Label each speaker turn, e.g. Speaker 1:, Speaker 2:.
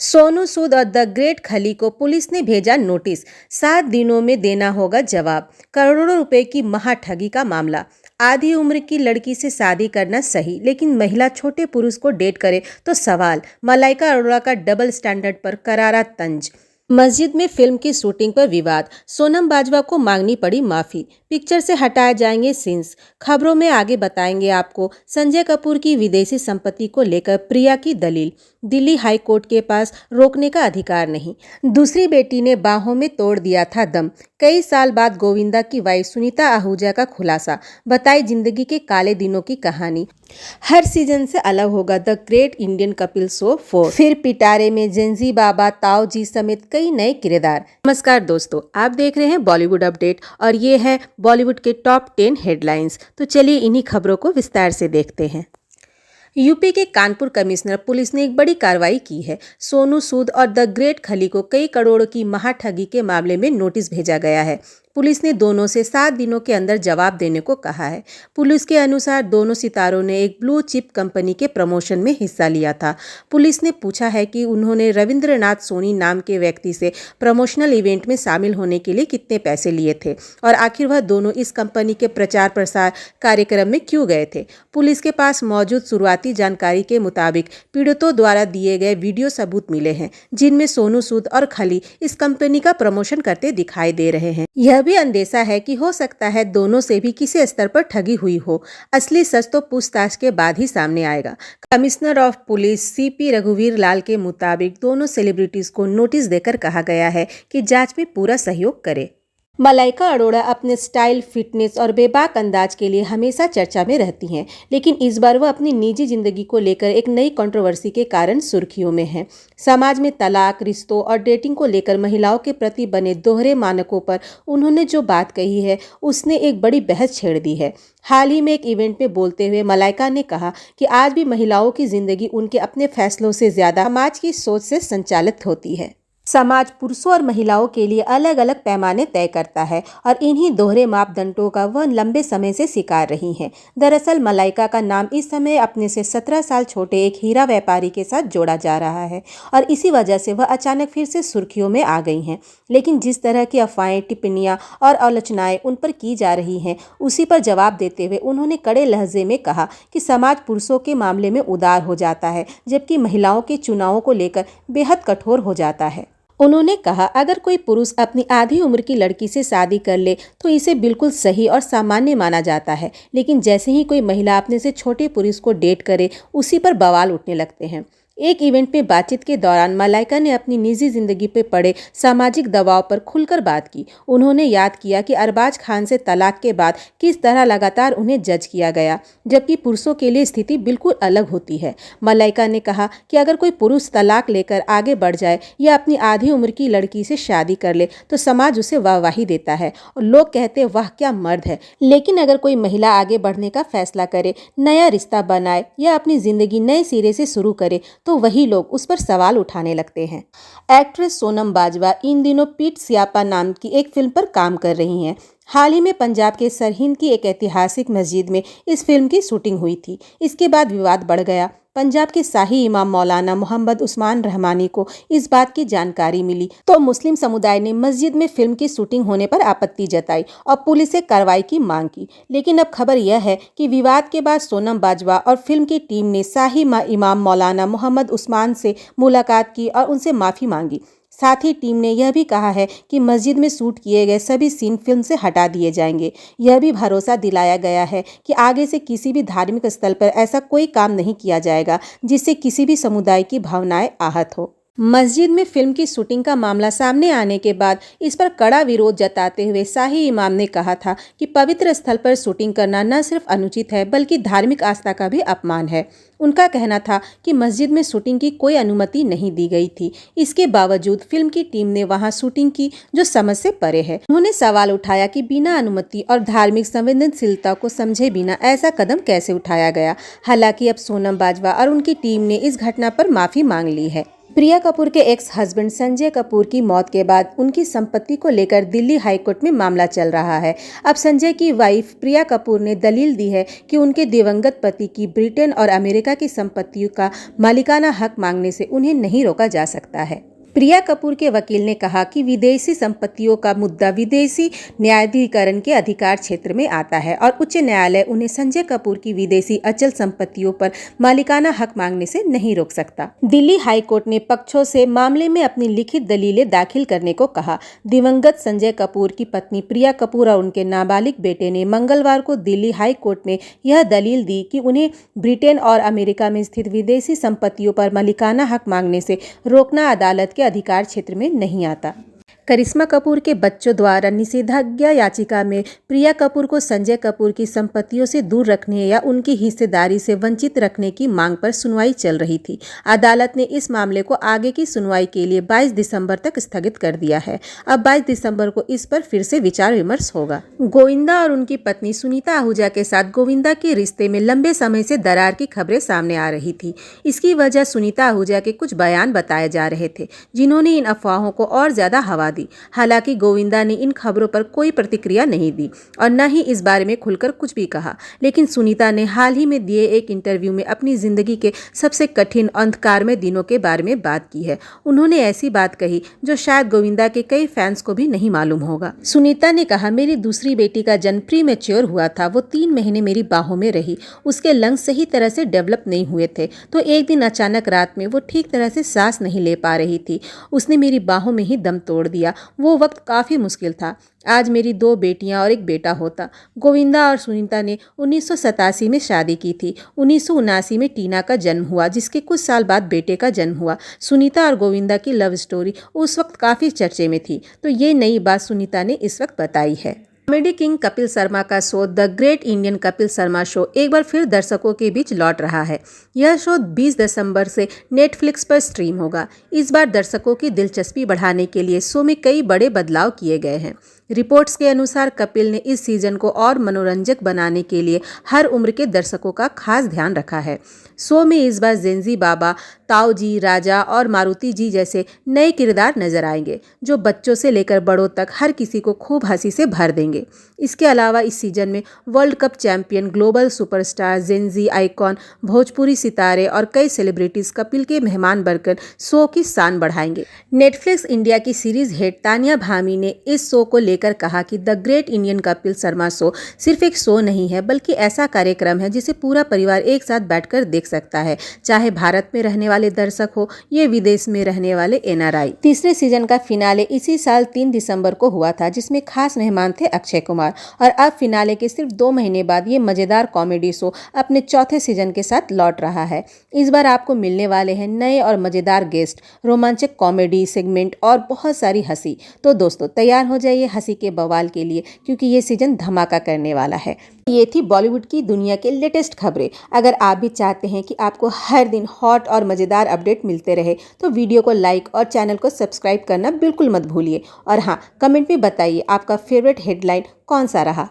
Speaker 1: सोनू सूद और the great खली को पुलिस ने भेजा नोटिस। 7 दिनों में देना होगा जवाब। करोड़ों रुपए की महाठगी का मामला। आधी उम्र की लड़की से शादी करना सही, लेकिन महिला छोटे पुरुष को डेट करे तो सवाल। मलाइका अरोड़ा का डबल स्टैंडर्ड पर करारा तंज। मस्जिद में फिल्म की शूटिंग पर विवाद। सोनम बाजवा को मांगनी पड़ी माफी। पिक्चर से हटाए जाएंगे सीन्स। खबरों में आगे बताएंगे आपको संजय कपूर की विदेशी संपत्ति को लेकर प्रिया की दलील। दिल्ली हाई कोर्ट के पास रोकने का अधिकार नहीं। दूसरी बेटी ने बाहों में तोड़ दिया था दम। कई साल बाद गोविंदा की वाइफ सुनीता आहूजा का खुलासा। बताई जिंदगी के काले दिनों की कहानी। हर सीजन से अलग होगा the great Indian Kapil show 4। फिर पिटारे में जेंजी बाबा, ताऊ जी समेत कई नए किरदार। नमस्कार दोस्तों, आप देख रहे हैं बॉलीवुड अपडेट और ये है बॉलीवुड के टॉप 10 हेडलाइंस। तो चलिए इन्हीं खबरों को विस्तार से देखते हैं। यूपी के कानपुर कमिश्नर पुलिस ने एक बड़ी कार्रवाई की है। सोनू सूद और द ग्रेट खली को कई करोड़ों की महाठगी के मामले में नोटिस भेजा गया है। पुलिस ने दोनों से 7 दिनों के अंदर जवाब देने को कहा है। पुलिस के अनुसार दोनों सितारों ने एक ब्लू चिप कंपनी के प्रमोशन में हिस्सा लिया था। पुलिस ने पूछा है कि उन्होंने रविंद्रनाथ सोनी नाम के व्यक्ति से प्रमोशनल इवेंट में शामिल होने के लिए कितने पैसे लिए थे और आखिर वह दोनों इस कंपनी के प्रचार प्रसार कार्यक्रम में क्यों गए थे। पुलिस के पास मौजूद शुरुआती जानकारी के मुताबिक पीड़ितों द्वारा दिए गए वीडियो सबूत मिले हैं, जिनमें सोनू सूद और खली इस कंपनी का प्रमोशन करते दिखाई दे रहे हैं। यह भी अंदेशा है कि हो सकता है दोनों से भी किसी स्तर पर ठगी हुई हो। असली सच तो पूछताछ के बाद ही सामने आएगा। कमिश्नर ऑफ पुलिस सीपी रघुवीर लाल के मुताबिक दोनों सेलिब्रिटीज को नोटिस देकर कहा गया है कि जांच में पूरा सहयोग करें। मलाइका अरोड़ा अपने स्टाइल, फिटनेस और बेबाक अंदाज के लिए हमेशा चर्चा में रहती हैं, लेकिन इस बार वह अपनी निजी जिंदगी को लेकर एक नई कंट्रोवर्सी के कारण सुर्खियों में हैं। समाज में तलाक, रिश्तों और डेटिंग को लेकर महिलाओं के प्रति बने दोहरे मानकों पर उन्होंने जो बात कही है, उसने एक बड़ी बहस छेड़ दी है। हाल ही में एक इवेंट में बोलते हुए मलाइका ने कहा कि आज भी महिलाओं की जिंदगी उनके अपने फैसलों से ज्यादा समाज की सोच से संचालित होती है। समाज पुरुषों और महिलाओं के लिए अलग अलग पैमाने तय करता है और इन्हीं दोहरे मापदंडों का वह लंबे समय से शिकार रही हैं। दरअसल मलाइका का नाम इस समय अपने से 17 साल छोटे एक हीरा व्यापारी के साथ जोड़ा जा रहा है और इसी वजह से वह अचानक फिर से सुर्खियों में आ गई हैं। लेकिन जिस तरह की अफवाहें, टिप्पणियां और आलोचनाएं उन पर की जा रही हैं, उसी पर जवाब देते हुए उन्होंने कड़े लहजे में कहा कि समाज पुरुषों के मामले में उदार हो जाता है, जबकि महिलाओं के चुनावों को लेकर बेहद कठोर हो जाता है। उन्होंने कहा, अगर कोई पुरुष अपनी आधी उम्र की लड़की से शादी कर ले तो इसे बिल्कुल सही और सामान्य माना जाता है, लेकिन जैसे ही कोई महिला अपने से छोटे पुरुष को डेट करे, उसी पर बवाल उठने लगते हैं। एक इवेंट में बातचीत के दौरान मलाइका ने अपनी निजी जिंदगी पर पड़े सामाजिक दबाव पर खुलकर बात की। उन्होंने याद किया कि अरबाज खान से तलाक के बाद किस तरह लगातार उन्हें जज किया गया, जबकि पुरुषों के लिए स्थिति बिल्कुल अलग होती है। मलाइका ने कहा कि अगर कोई पुरुष तलाक लेकर आगे बढ़ जाए या अपनी आधी उम्र की लड़की से शादी कर ले तो समाज उसे वाहवाही देता है और लोग कहते हैं वाह क्या मर्द है। लेकिन अगर कोई महिला आगे बढ़ने का फैसला करे, नया रिश्ता बनाए या अपनी जिंदगी नए सिरे से शुरू करे तो वही लोग उस पर सवाल उठाने लगते हैं। एक्ट्रेस सोनम बाजवा इन दिनों पीट सियापा नाम की एक फिल्म पर काम कर रही हैं। हाल ही में पंजाब के सरहिंद की एक ऐतिहासिक मस्जिद में इस फिल्म की शूटिंग हुई थी। इसके बाद विवाद बढ़ गया। पंजाब के शाही इमाम मौलाना मोहम्मद उस्मान रहमानी को इस बात की जानकारी मिली तो मुस्लिम समुदाय ने मस्जिद में फिल्म की शूटिंग होने पर आपत्ति जताई और पुलिस से कार्रवाई की मांग की। लेकिन अब खबर यह है कि विवाद के बाद सोनम बाजवा और फिल्म की टीम ने शाही इमाम मौलाना मोहम्मद उस्मान से मुलाकात की और उनसे माफी मांगी। साथ ही टीम ने यह भी कहा है कि मस्जिद में शूट किए गए सभी सीन फिल्म से हटा दिए जाएंगे। यह भी भरोसा दिलाया गया है कि आगे से किसी भी धार्मिक स्थल पर ऐसा कोई काम नहीं किया जाएगा जिससे किसी भी समुदाय की भावनाएं आहत हो। मस्जिद में फिल्म की शूटिंग का मामला सामने आने के बाद इस पर कड़ा विरोध जताते हुए शाही इमाम ने कहा था कि पवित्र स्थल पर शूटिंग करना न सिर्फ अनुचित है बल्कि धार्मिक आस्था का भी अपमान है। उनका कहना था कि मस्जिद में शूटिंग की कोई अनुमति नहीं दी गई थी, इसके बावजूद फिल्म की टीम ने वहां शूटिंग की जो समझ से परे है। उन्होंने सवाल उठाया कि बिना अनुमति और धार्मिक संवेदनशीलता को समझे बिना ऐसा कदम कैसे उठाया गया। हालांकि अब सोनम बाजवा और उनकी टीम ने इस घटना पर माफी मांग ली है। प्रिया कपूर के एक्स हस्बैंड संजय कपूर की मौत के बाद उनकी संपत्ति को लेकर दिल्ली हाईकोर्ट में मामला चल रहा है। अब संजय की वाइफ प्रिया कपूर ने दलील दी है कि उनके दिवंगत पति की ब्रिटेन और अमेरिका की संपत्तियों का मालिकाना हक मांगने से उन्हें नहीं रोका जा सकता है। प्रिया कपूर के वकील ने कहा कि विदेशी संपत्तियों का मुद्दा विदेशी न्यायाधिकरण के अधिकार क्षेत्र में आता है और उच्च न्यायालय उन्हें संजय कपूर की विदेशी अचल संपत्तियों पर मालिकाना हक मांगने से नहीं रोक सकता। दिल्ली हाईकोर्ट ने पक्षों से मामले में अपनी लिखित दलीलें दाखिल करने को कहा। दिवंगत संजय कपूर की पत्नी प्रिया कपूर और उनके नाबालिग बेटे ने मंगलवार को दिल्ली हाईकोर्ट में यह दलील दी कि उन्हें ब्रिटेन और अमेरिका में स्थित विदेशी संपत्तियों पर मालिकाना हक मांगने से रोकना अदालत के अधिकार क्षेत्र में नहीं आता। करिश्मा कपूर के बच्चों द्वारा निषेधाज्ञा याचिका में प्रिया कपूर को संजय कपूर की संपत्तियों से दूर रखने या उनकी हिस्सेदारी से वंचित रखने की मांग पर सुनवाई चल रही थी। अदालत ने इस मामले को आगे की सुनवाई के लिए 22 दिसंबर तक स्थगित कर दिया है। अब 22 दिसंबर को इस पर फिर से विचार विमर्श होगा। गोविंदा और उनकी पत्नी सुनीता आहूजा के साथ गोविंदा के रिश्ते में लंबे समय से दरार की खबरें सामने आ रही थी। इसकी वजह सुनीता आहूजा के कुछ बयान बताए जा रहे थे, जिन्होंने इन अफवाहों को और ज्यादा हवा दी। हालांकि गोविंदा ने इन खबरों पर कोई प्रतिक्रिया नहीं दी और न ही इस बारे में खुलकर कुछ भी कहा, लेकिन सुनीता ने हाल ही में दिए एक इंटरव्यू में अपनी जिंदगी के सबसे कठिन अंधकारमय दिनों के बारे में बात की है। उन्होंने ऐसी बात कही जो शायद गोविंदा के कई फैंस को भी नहीं मालूम होगा। सुनीता ने कहा, मेरी दूसरी बेटी का जन्म प्रीमेच्योर हुआ था। वो 3 महीने मेरी बाहों में रही। उसके लंग्स सही तरह से डेवलप नहीं हुए थे, तो एक दिन अचानक रात में वो ठीक तरह से सांस नहीं ले पा रही थी। उसने मेरी बाहों में ही दम तोड़ दिया। वो वक्त काफ़ी मुश्किल था। आज मेरी 2 बेटियां और एक बेटा होता। गोविंदा और सुनीता ने 1987 में शादी की थी। 1979 में टीना का जन्म हुआ, जिसके कुछ साल बाद बेटे का जन्म हुआ। सुनीता और गोविंदा की लव स्टोरी उस वक्त काफ़ी चर्चे में थी, तो ये नई बात सुनीता ने इस वक्त बताई है। कॉमेडी किंग कपिल शर्मा का show the great Indian Kapil Sharma show एक बार फिर दर्शकों के बीच लौट रहा है। यह शो 20 दिसंबर से नेटफ्लिक्स पर स्ट्रीम होगा। इस बार दर्शकों की दिलचस्पी बढ़ाने के लिए शो में कई बड़े बदलाव किए गए हैं। रिपोर्ट्स के अनुसार कपिल ने इस सीजन को और मनोरंजक बनाने के लिए हर उम्र के दर्शकों का खास ध्यान रखा है। शो में इस बार जेंजी बाबा, ताऊ जी, राजा और मारुति जी जैसे नए किरदार नजर आएंगे, जो बच्चों से लेकर बड़ों तक हर किसी को खूब हंसी से भर देंगे। इसके अलावा इस सीजन में world cup champion, global superstar, Gen Z icon, Bhojpuri सितारे और कई सेलिब्रिटीज कपिल के मेहमान बनकर शो की शान बढ़ाएंगे। नेटफ्लिक्स इंडिया की सीरीज हेड तानिया भामी ने इस शो को लेकर कहा कि the great Indian Kapil Sharma show सिर्फ एक शो नहीं है, बल्कि ऐसा कार्यक्रम है जिसे पूरा परिवार एक साथ बैठकर देख सकता है, चाहे भारत में रहने वाले दर्शक हो या विदेश में रहने वाले NRI। तीसरे सीजन का फिनाले इसी साल 3 दिसंबर को हुआ था, जिसमें खास मेहमान थे अक्षय कुमार। और अब फिनाले के सिर्फ 2 महीने बाद ये मजेदार कॉमेडी शो अपने चौथे सीजन के साथ लौट रहा है। इस बार आपको मिलने वाले हैं नए और मजेदार गेस्ट, रोमांचक कॉमेडी सेगमेंट और बहुत सारी हंसी। तो दोस्तों, तैयार हो जाइए हंसी के बवाल के लिए, क्योंकि ये सीजन धमाका करने वाला है। ये थी बॉलीवुड की दुनिया के लेटेस्ट खबरें। अगर आप भी चाहते हैं कि आपको हर दिन हॉट और मज़ेदार अपडेट मिलते रहे, तो वीडियो को लाइक और चैनल को सब्सक्राइब करना बिल्कुल मत भूलिए। और हाँ, कमेंट में बताइए आपका फेवरेट हेडलाइन कौन सा रहा।